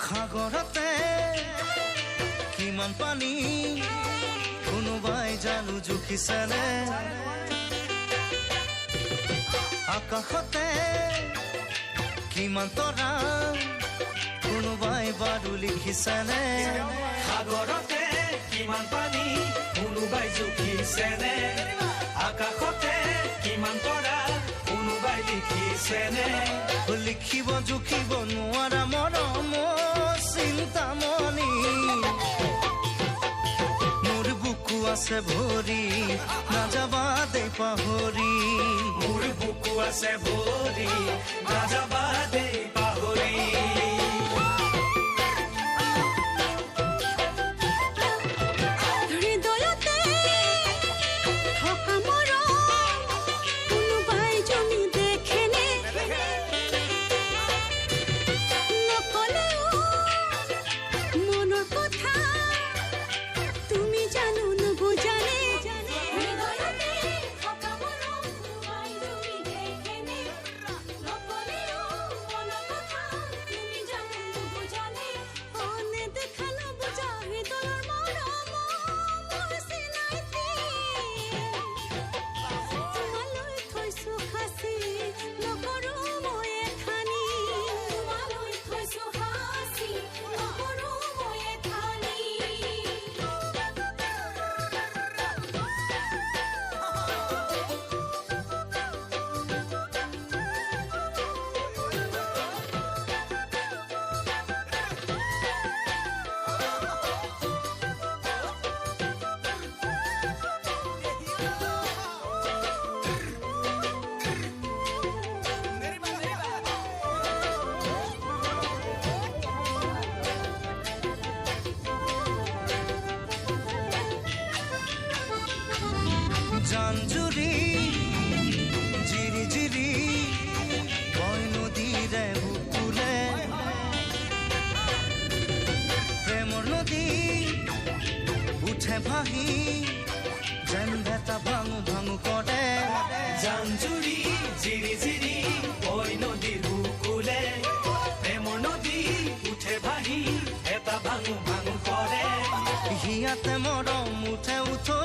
সাগৰতে কিমান পানী কোনোবাই জানো জুখিছেনে আকাশতে কিমান তৰা কোনোবাই বাৰু লিখিছেনে সাগৰতে কিমান পানী কোনোবাই জুখিছেনে আকাশতে কিমান তৰা কোনোবাই লিখিছেনে লিখিব জুখিব নোৱাৰা মৰম চিন্তামণি মোৰ বুকু আছে ভৰি নাযাবা দে পাহৰি মোৰ বুকু আছে ভৰি নাযাবা দে পাহৰি জাঞ্জুৰি জিৰি জিৰি বৈ নদীৰে বুকুলে প্ৰেমৰ নদী উঠে ভাহি যেন ভেটা ভাঙু ভাঙু কৰে জাঞ্জুৰি জিৰি জিৰি বৈ নদীৰ বুকুলে প্ৰেমৰ নদী উঠে ভাহি এটা ভাঙু ভাঙু কৰে হিয়াতে মৰম উঠে উঠো